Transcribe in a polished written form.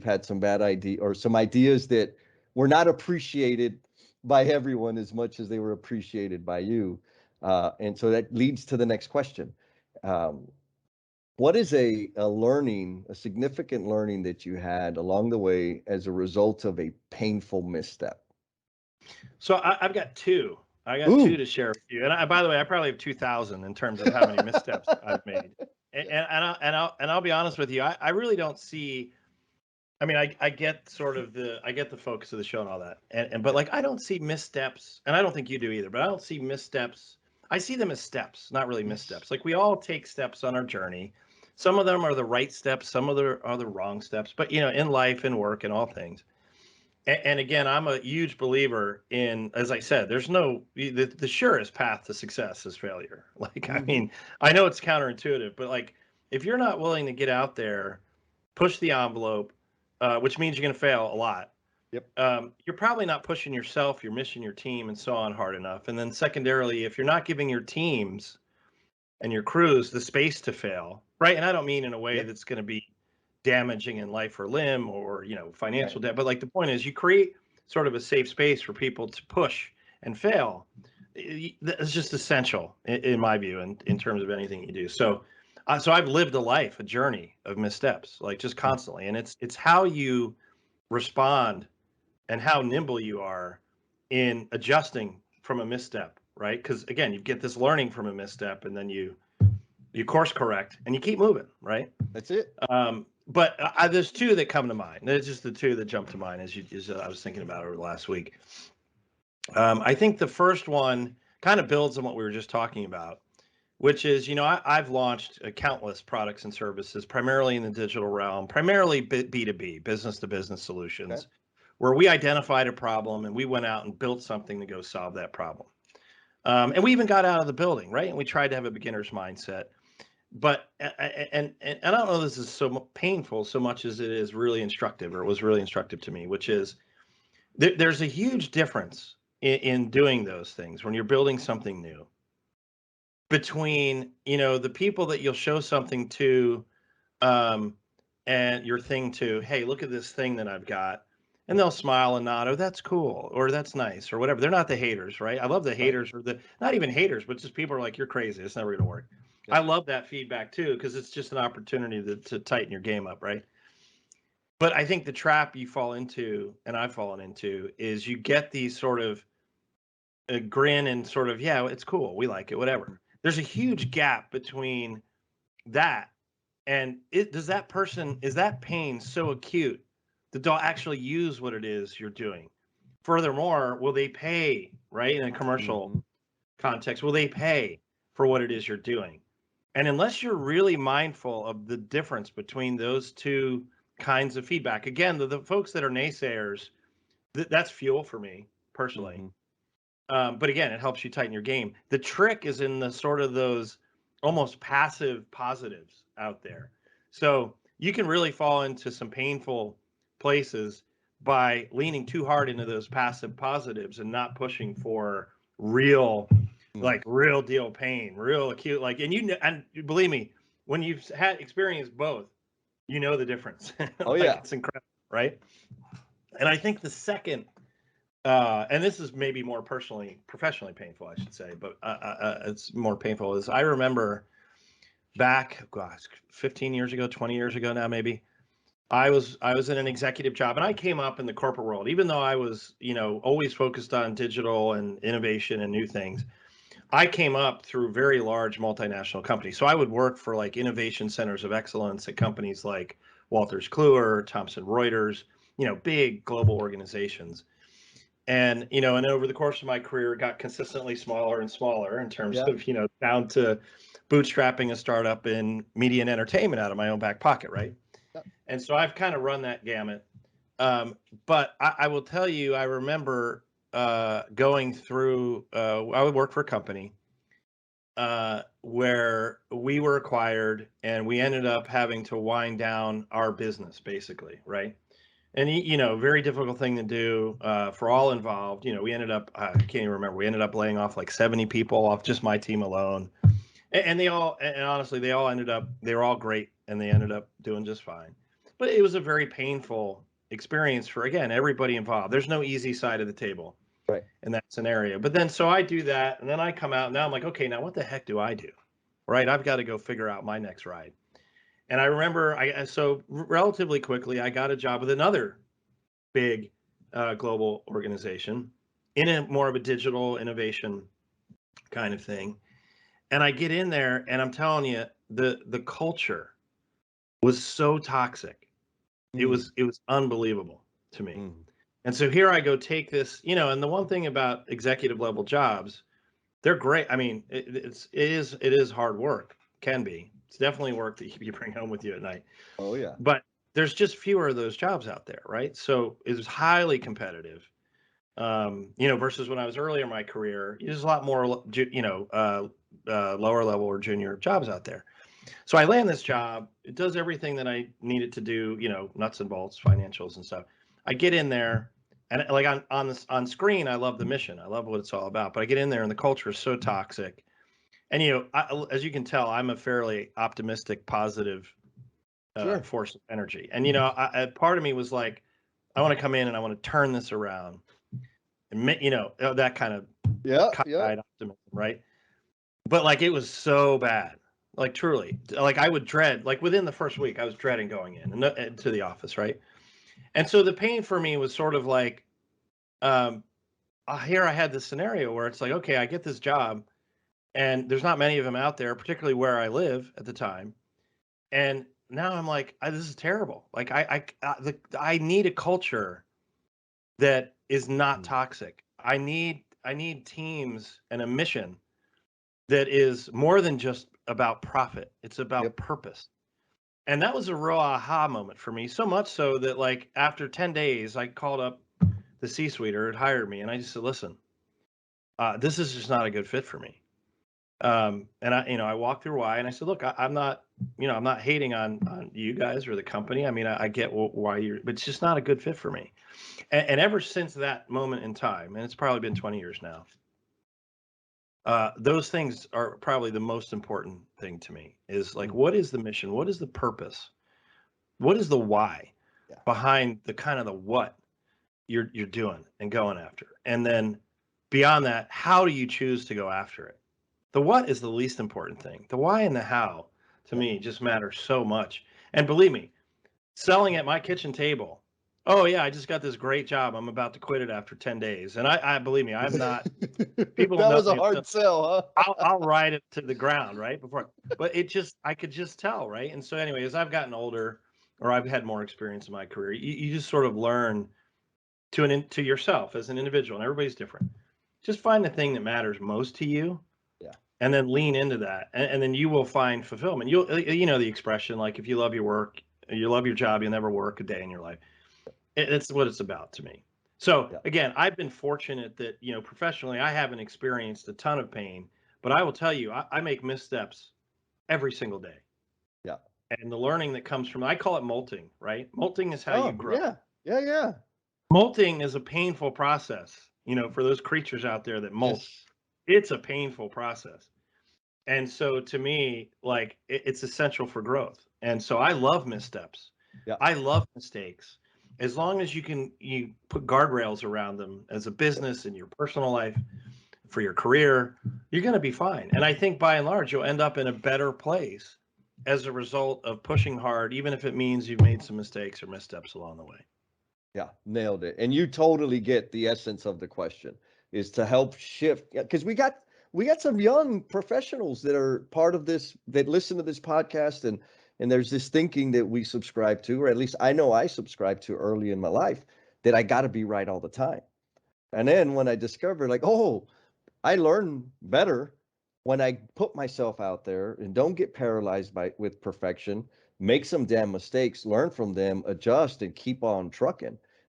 you've had some bad idea or some ideas that were not appreciated by everyone as much as they were appreciated by you. And so that leads to the next question. Um, what is a significant learning that you had along the way as a result of a painful misstep? So I've got two. I got two Ooh. to share with you. And by the way, I probably have 2,000 in terms of how many missteps I've made. And I'll be honest with you. I really don't see. I mean, I get sort of I get the focus of the show and all that. But like I don't see missteps, and I don't think you do either. But I don't see missteps. I see them as steps, not really Yes. missteps. Like we all take steps on our journey. Some of them are the right steps. Some of them are the wrong steps. But in life and work and all things. And again, I'm a huge believer in, as I said, there's the surest path to success is failure. Like, I Hmm. mean, I know it's counterintuitive, but like, if you're not willing to get out there, push the envelope, which means you're going to fail a lot. Yep. You're probably not pushing yourself, you're missing your team and so on hard enough. And then secondarily, if you're not giving your teams and your crews the space to fail, right? And I don't mean in a way Yep. that's going to be damaging in life or limb or financial Right. debt, but like the point is you create sort of a safe space for people to push and fail. It's just essential in my view in terms of anything you do. So I've lived a life, a journey of missteps, like just constantly, and it's how you respond and how nimble you are in adjusting from a misstep, right? Because again, you get this learning from a misstep and then you course correct and you keep moving, right? That's it. But there's two that come to mind. There's just the two that jump to mind as I was thinking about over the last week. I think the first one kind of builds on what we were just talking about, which is, I've launched countless products and services, primarily in the digital realm, primarily B2B, business to business Okay. solutions, where we identified a problem and we went out and built something to go solve that problem. And we even got out of the building, right? And we tried to have a beginner's mindset. But and I don't know this is so painful so much as it is really instructive, or it was really instructive to me, which is there's a huge difference in doing those things when you're building something new between the people that you'll show something to, um, and your thing to, hey, look at this thing that I've got, and they'll smile and nod, oh, that's cool, or that's nice, or whatever. They're not the haters, right? I love the Right. haters, or the not even haters, but just people are like, you're crazy, it's never going to work. I Yep. love that feedback too, because it's just an opportunity to tighten your game up, right? But I think the trap you fall into, and I've fallen into, is you get these sort of a grin and sort of, yeah, it's cool, we like it, whatever. There's a huge gap between that and does that person, is that pain so acute that they'll actually use what it is you're doing? Furthermore, will they pay, right? In a commercial Hmm. context, will they pay for what it is you're doing? And unless you're really mindful of the difference between those two kinds of feedback, again, the folks that are naysayers, that's fuel for me personally. Hmm. But again, it helps you tighten your game. The trick is in the sort of those almost passive positives out there. So you can really fall into some painful places by leaning too hard into those passive positives and not pushing for real, like real deal pain, real acute, like, and believe me, when you've had experienced both, you know the difference. Oh Like yeah. it's incredible, right? And I think the second and this is maybe more professionally painful, I should say, but it's more painful. Is I remember back, gosh, 15 years ago, 20 years ago now, maybe I was in an executive job, and I came up in the corporate world, even though I was, always focused on digital and innovation and new things. I came up through very large multinational companies, so I would work for like innovation centers of excellence at companies like Walters Kluwer, Thomson Reuters, big global organizations. And and over the course of my career, it got consistently smaller and smaller in terms Yeah. of down to bootstrapping a startup in media and entertainment out of my own back pocket, right? Yep. And so I've kind of run that gamut. But I will tell you, I remember going through. I would work for a company where we were acquired, and we ended up having to wind down our business, basically, right? And very difficult thing to do for all involved. We ended up, I can't even remember, we ended up laying off like 70 people off just my team alone. And they all, and honestly, they were all great, and they ended up doing just fine. but it was a very painful experience for, again, everybody involved. There's no easy side of the table Right. in that scenario. But then, so I do that, and then I come out, and now I'm like, okay, now what the heck do I do? Right? I've got to go figure out my next ride. And I remember, so relatively quickly, I got a job with another big global organization in a more of a digital innovation kind of thing. And I get in there, and I'm telling you, the culture was so toxic. It was unbelievable to me. And so here I go take this, and the one thing about executive level jobs, they're great. I mean, it is hard work, can be. It's definitely work that you bring home with you at night. Oh yeah. But there's just fewer of those jobs out there, right? So it was highly competitive. Versus when I was earlier in my career, there's a lot more, lower level or junior jobs out there. So I land this job. It does everything that I needed to do, nuts and bolts, financials and stuff. I get in there, and like on screen, I love the mission. I love what it's all about. But I get in there, and the culture is so toxic. And as you can tell, I'm a fairly optimistic, positive Sure. force of energy. And part of me was like, I want to come in and I want to turn this around, and that kind of cockeyed optimism, right? But like it was so bad, like truly, like I would dread, like within the first week, I was dreading going in and to the office, right? And so the pain for me was sort of like, here I had this scenario where it's like, okay, I get this job, and there's not many of them out there, particularly where I live at the time, and now I'm like, this is terrible. Like I need a culture that is not toxic. I need teams and a mission that is more than just about profit. It's about purpose. And that was a real aha moment for me. So much so that like after 10 days, I called up the C-suite or had hired me, and I just said, listen, this is just not a good fit for me. And I walked through why, and I said, look, I'm not hating on you guys or the company. I mean, I get why but it's just not a good fit for me. And ever since that moment in time, and it's probably been 20 years now, those things are probably the most important thing to me is like, what is the mission? What is the purpose? What is the why behind the kind of the what you're doing and going after? And then beyond that, how do you choose to go after it? The what is the least important thing. The why and the how to me just matter so much. And believe me, selling at my kitchen table, oh yeah, I just got this great job. I'm about to quit it after 10 days. And I believe me, I'm not, people That know was a me, hard sell, huh? I'll ride it to the ground, right? But I could just tell, right? And so anyway, as I've gotten older or I've had more experience in my career, you just sort of learn to yourself as an individual, and everybody's different. Just find the thing that matters most to you. Yeah. And then lean into that. And then you will find fulfillment. You know the expression, like if you love your work, you love your job, you'll never work a day in your life. It's what it's about to me. So again, I've been fortunate that, professionally, I haven't experienced a ton of pain, but I will tell you, I make missteps every single day. Yeah. And the learning that comes from, I call it molting, right? Molting is how you grow. Yeah. Molting is a painful process, for those creatures out there that molt. Yes. It's a painful process. And so to me, like it's essential for growth. And so I love missteps. Yeah. I love mistakes. As long as you put guardrails around them as a business in your personal life, for your career, you're going to be fine. And I think by and large, you'll end up in a better place as a result of pushing hard, even if it means you've made some mistakes or missteps along the way. Yeah, nailed it. And you totally get the essence of the question, is to help shift, because we got some young professionals that are part of this, that listen to this podcast, and there's this thinking that we subscribe to, or at least I know I subscribe to early in my life, that I got to be right all the time. And then when I discovered, like, oh, I learn better when I put myself out there and don't get paralyzed with perfection, make some damn mistakes, learn from them, adjust, and keep on trucking.